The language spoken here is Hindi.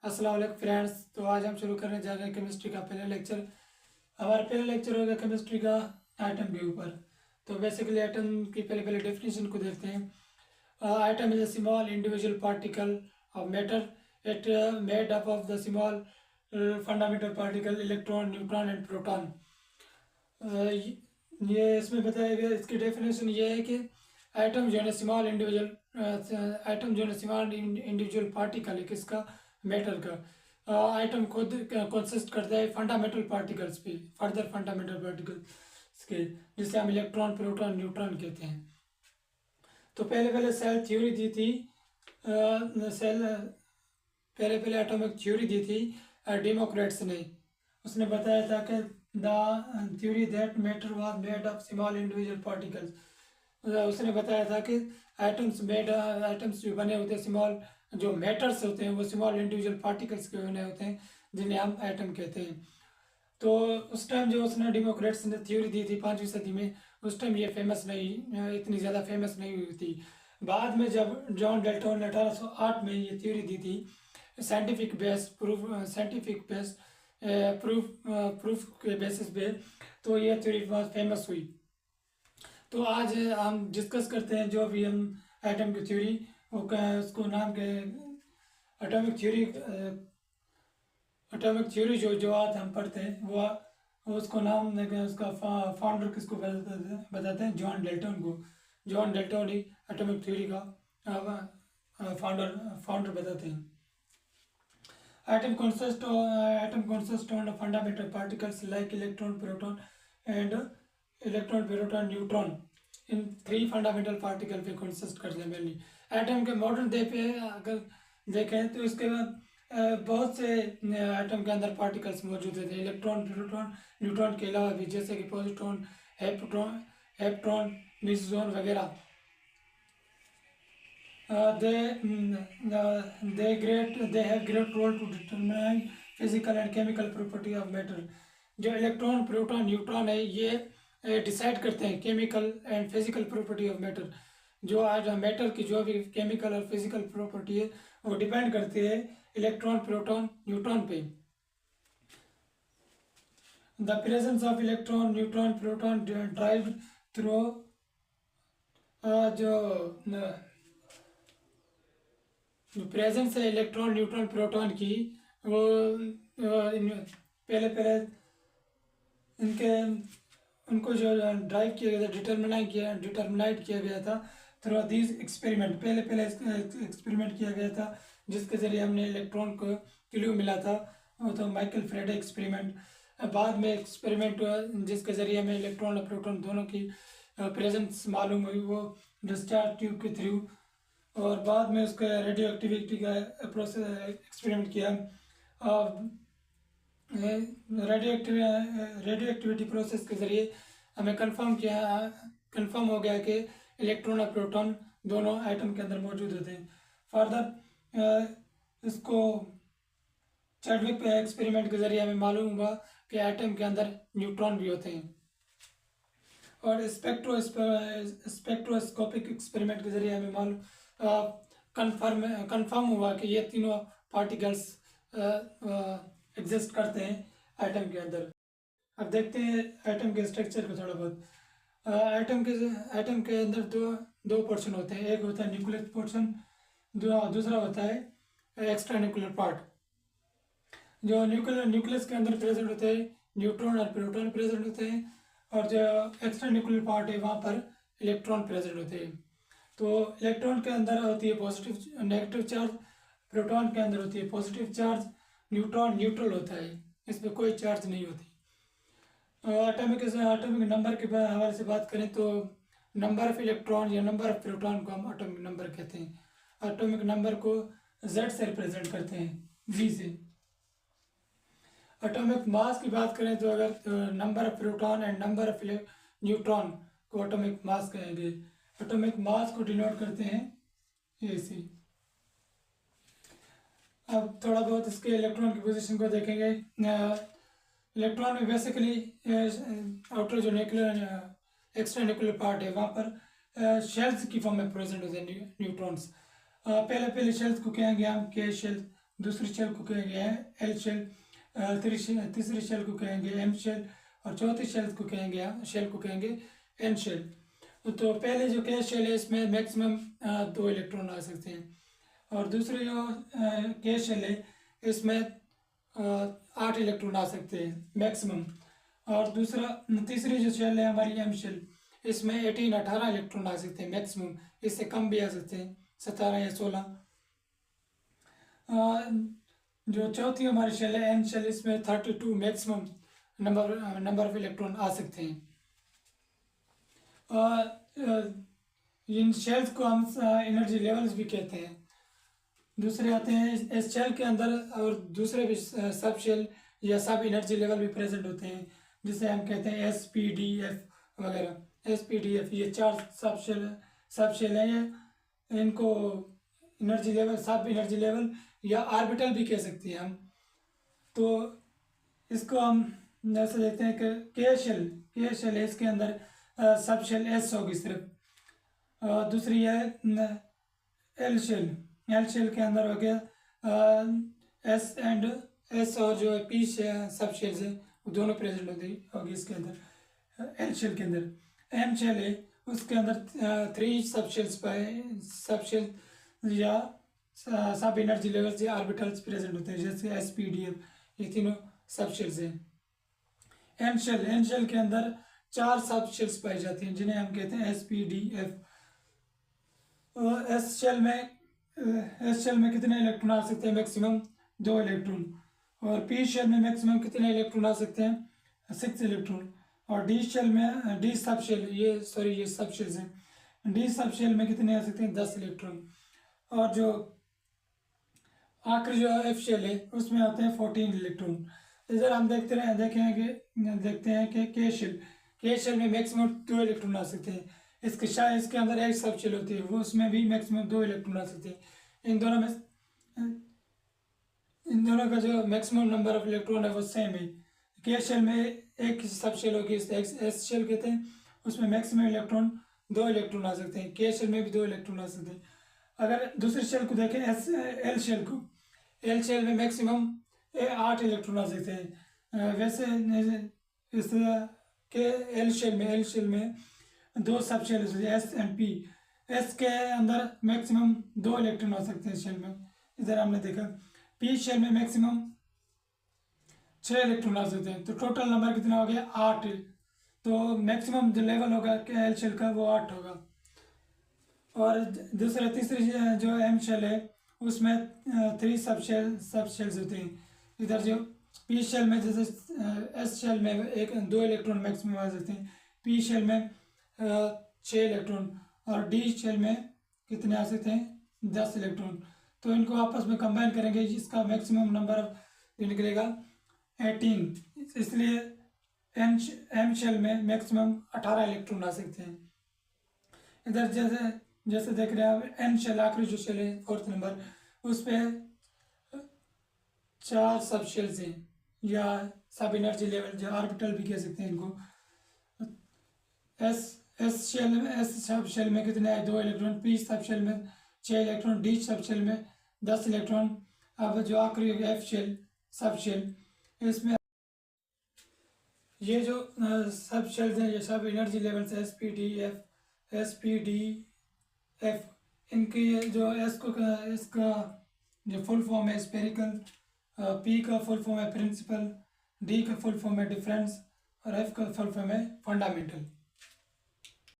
अस्सलाम वालेकुम फ्रेंड्स। तो आज हम शुरू करने जा रहे हैं केमिस्ट्री का पहला लेक्चर। हमारा पहला लेक्चर होगा केमिस्ट्री का एटम के ऊपर। तो बेसिकली एटम की पहले पहले डेफिनेशन को देखते हैं। Atom is a small individual particle of matter. It made up of the small fundamental particle electron, neutron and proton. ये इसमें बताया गया, इसकी डेफिनेशन ये है कि एटम जो है स्मॉल इंडिविजुअल एटम जो है स्मॉल इंडिविजुअल पार्टिकल है किसका, मैटर का। आइटम खुद कंसिस्ट करता है फंडामेंटल पार्टिकल्स पे, फर्दर फंडामेंटल पार्टिकल्स के, जिसे हम इलेक्ट्रॉन, प्रोटॉन, न्यूट्रॉन कहते हैं। तो पहले पहले सेल थ्योरी दी थी, सेल पहले पहले एटॉमिक थ्योरी दी थी डेमोक्रेट्स ने। उसने बताया था कि the theory that matter was made of small individual particles. उसने बताया था कि एटम्स जो बने होते हैं, स्मॉल जो मैटर्स होते हैं वो स्मॉल इंडिविजुअल पार्टिकल्स के बने होते हैं, जिन्हें हम एटम कहते हैं। तो उस टाइम जो उसने डेमोक्रेट्स ने थ्योरी दी थी 5वीं सदी में, उस टाइम ये फेमस नहीं, इतनी ज़्यादा फेमस नहीं हुई थी। बाद में जब जॉन डेल्टन ने 1808 में ये थ्योरी दी थी, साइंटिफिक बेस प्रूफ के बेसिस पे, तो ये थ्योरी बहुत फेमस हुई। तो आज हम डिस्कस करते हैं जो भी हम एटम की थ्योरी, वो उसको नाम के एटॉमिक थ्योरी। एटॉमिक थ्योरी जो आज हम पढ़ते हैं वो उसको नाम देके उसका फाउंडर किसको बताते हैं, जॉन डेल्टन को। जॉन डेल्टन ही एटॉमिक थ्योरी का फाउंडर बताते हैं। Atom consists on fundamental particles like electron, proton, and neutron. In 3 fundamental particle पे कंसिस्ट करते हैं मेनली। एटम के मॉडर्न डे पे अगर देखें तो इसके बाद बहुत से एटम के अंदर पार्टिकल्स मौजूद होते हैं, इलेक्ट्रॉन, प्रोटॉन, न्यूट्रॉन के अलावा भी, जैसे कि पॉजिट्रॉन, हेप्ट्रॉन, म्यूसियन वगैरह। They have great role to determine physical and chemical property of matter. जो इलेक्ट्रॉन, प्रोटॉन, न्यूट्रॉन है, ये डिसाइड करते हैं chemical and physical property of matter. जो आज मैटर की जो भी केमिकल और फिजिकल प्रॉपर्टी है वो डिपेंड करती है इलेक्ट्रॉन, प्रोटॉन, न्यूट्रॉन पे। The presence of electron, neutron, proton drive through जो प्रेजेंस है इलेक्ट्रॉन, न्यूट्रॉन, प्रोटॉन की, वो पहले पहले इनके उनको जो ड्राइव किया गया था, डिटरमिनाइट किया गया था थ्रू दीज एक्सपेरिमेंट। पहले पहले एक्सपेरिमेंट किया गया था जिसके ज़रिए हमने इलेक्ट्रॉन को क्लू मिला था, वो तो माइकल फेराडे एक्सपेरिमेंट। बाद में एक्सपेरिमेंट हुआ जिसके ज़रिए हमें इलेक्ट्रॉन और प्रोटॉन दोनों की प्रेजेंस मालूम हुई, वो डिस्चार्ज ट्यूब के थ्रू। और बाद में उसका रेडियो एक्टिविटी का प्रोसेस एक्सपेरिमेंट किया। रेडियो एक्टिविटी प्रोसेस के ज़रिए हमें कंफर्म हो गया कि इलेक्ट्रॉन और प्रोटॉन दोनों एटम के अंदर मौजूद होते हैं। फर्दर इसको चैडविक एक्सपेरिमेंट के ज़रिए हमें मालूम हुआ कि एटम के अंदर न्यूट्रॉन भी होते हैं। और स्पेक्ट्रोस्कोपिक एक्सपेरिमेंट के ज़रिए हमें मालूम कंफर्म हुआ कि ये तीनों पार्टिकल्स एग्जिस्ट करते हैं एटम के अंदर। अब देखते हैं एटम के स्ट्रक्चर को थोड़ा बहुत। एटम के अंदर दो पोर्शन होते हैं, एक होता है न्यूक्लियस पोर्शन, दूसरा होता है एक्स्ट्रा न्यूक्लियर पार्ट। जो न्यूक्लियस के अंदर प्रेजेंट होते हैं न्यूट्रॉन और प्रोटॉन प्रेजेंट होते हैं, और जो एक्स्ट्रा न्यूक्लियर पार्ट है वहाँ पर इलेक्ट्रॉन प्रेजेंट होते हैं। तो इलेक्ट्रॉन के अंदर होती है पॉजिटिव नेगेटिव चार्ज, प्रोटॉन के अंदर होती है पॉजिटिव चार्ज, न्यूट्रॉन न्यूट्रल होता है, इसमें कोई चार्ज नहीं होती। एटॉमिक नंबर के हवाले से बात करें तो नंबर ऑफ इलेक्ट्रॉन या नंबर ऑफ प्रोटॉन को हम एटॉमिक नंबर कहते हैं। एटॉमिक नंबर को Z से रिप्रेजेंट करते हैं, G से। एटॉमिक मास की बात करें तो अगर number of proton and number of neutron को एटॉमिक मास कहेंगे। एटॉमिक मास को डिनोट करते हैं ऐसे। अब थोड़ा बहुत इसके इलेक्ट्रॉन की पोजीशन को देखेंगे। इलेक्ट्रॉन में बेसिकली आउटर जो एक्स्ट्रा न्यूक्लियर पार्ट है वहाँ पर शेल्स की फॉर्म में प्रेजेंट होते हैं न्यूट्रॉन्स। पहले शेल्स को कहेंगे हम के शेल्स, दूसरी शेल को कहेंगे एल शेल, तीसरी शेल को कहेंगे एम शेल, और चौथी शेल को कहेंगे एन शेल। तो पहले जो के शेल है इसमें मैक्सिमम 2 इलेक्ट्रॉन आ सकते हैं, और दूसरी जो के शेल है इसमें 8 इलेक्ट्रॉन आ सकते हैं मैक्सिमम। और तीसरी जो शेल है हमारी एम शेल, इसमें 18 इलेक्ट्रॉन आ सकते हैं मैक्सिमम, इससे कम भी आ सकते हैं 17 या 16। जो चौथी हमारी शेल है एन शेल, इसमें 32 मैक्सिमम नंबर ऑफ इलेक्ट्रॉन आ सकते हैं। इन शेल्स को हम एनर्जी लेवल्स भी कहते हैं। दूसरे आते हैं इस शेल के अंदर और दूसरे भी सब शेल या सब एनर्जी लेवल भी प्रेजेंट होते हैं, जिसे हम कहते हैं SPDF वगैरह। SPDF ये 4 सब शेल हैं, ये इनको एनर्जी लेवल, सब एनर्जी लेवल या ऑर्बिटल भी कह सकते हैं हम। तो इसको हम जैसे देखते हैं कि के शेल है, इसके अंदर सब शेल S होगी सिर्फ। दूसरी है एल शेल के अंदर हो गया S और जो P सब शेल्स है वो दोनों प्रेजेंट होगी इसके अंदर एल शेल के अंदर। एम शेल है उसके अंदर 3 सब शेल या सब एनर्जी लेवल्स या ऑर्बिटल्स प्रेजेंट होते हैं, जैसे SPDF, ये तीनों सब शेल्स हैं। एन शेल के अंदर 4 सब शेल्स पाई जाती हैं, जिन्हें हम कहते हैं SPDF। एस शेल में कितने इलेक्ट्रॉन आ सकते हैं? Maximum 2 electron. और पी शेल में मैक्सिमम कितने इलेक्ट्रॉन आ सकते हैं? 6 इलेक्ट्रॉन। और डी सब शेल ये सब शेल्स हैं। डी सब शेल में कितने आ सकते हैं? 10 इलेक्ट्रॉन। और जो आखिरी जो एफ शेल है उसमें आते हैं 14 इलेक्ट्रॉन। इधर हम देखते हैं कि के शेल में मैक्सिमम 2 इलेक्ट्रॉन आ सकते हैं। इसके अंदर एक सब शेल होती है, वो उसमें भी मैक्सिमम 2 इलेक्ट्रॉन आ सकते हैं। इन दोनों का जो मैक्सिमम नंबर ऑफ इलेक्ट्रॉन है वो सेम है। के शेल में एक सब शेल होगी, एस शेल कहते हैं, उसमें मैक्सिमम इलेक्ट्रॉन 2 इलेक्ट्रॉन आ सकते हैं। के शेल में भी 2 इलेक्ट्रॉन आ सकते हैं। अगर दूसरे शेल को देखें एल शेल में मैक्सिमम 8 इलेक्ट्रॉन आ सकते हैं। वैसे इस के एल शेल में 2 sub shell S and P। S के अंदर मैक्सिमम 2 इलेक्ट्रॉन आ सकते हैं शेल में, इधर हमने देखा। P शेल में मैक्सिमम 6 इलेक्ट्रॉन आ सकते हैं। तो टोटल नंबर कितना हो गया? 8। तो मैक्सिमम जो लेवल होगा के एल शेल का वो 8 होगा। और तीसरी जो एम शेल है उसमें 3 सब शेल्स होते हैं। इधर जो पी शेल में जैसे एस शेल में 2 इलेक्ट्रॉन मैक्सिमम आ सकते हैं, पी शेल में 6 इलेक्ट्रॉन, और डी शेल में कितने आ सकते हैं? 10 इलेक्ट्रॉन। तो इनको आपस में कंबाइन करेंगे, जिसका मैक्सिमम नंबर निकलेगा 18। इसलिए एम शेल में मैक्सिमम 18 इलेक्ट्रॉन आ सकते हैं। इधर जैसे देख रहे हैं आप, एन शेल आखिरी जो शेल है 4th नंबर, उस पर 4 सब शेल्स हैं या सब एनर्जी लेवल जो ऑर्बिटल भी कह सकते हैं इनको। एस सब शेल में कितने हैं? 2 इलेक्ट्रॉन। पी सब शेल में 6 इलेक्ट्रॉन। डी सब शेल में 10 इलेक्ट्रॉन। अब जो आखिरी एफ सब शेल, इसमें ये जो सब शेल्स हैं ये सब एनर्जी लेवल्स SPDF। इनकी जो इसका जो फुल फॉर्म है स्पेरिकल, P का फुल फॉर्म है प्रिंसिपल, D का फुल फॉर्म है डिफरेंस, और F का फुल फॉर्म है फंडामेंटल।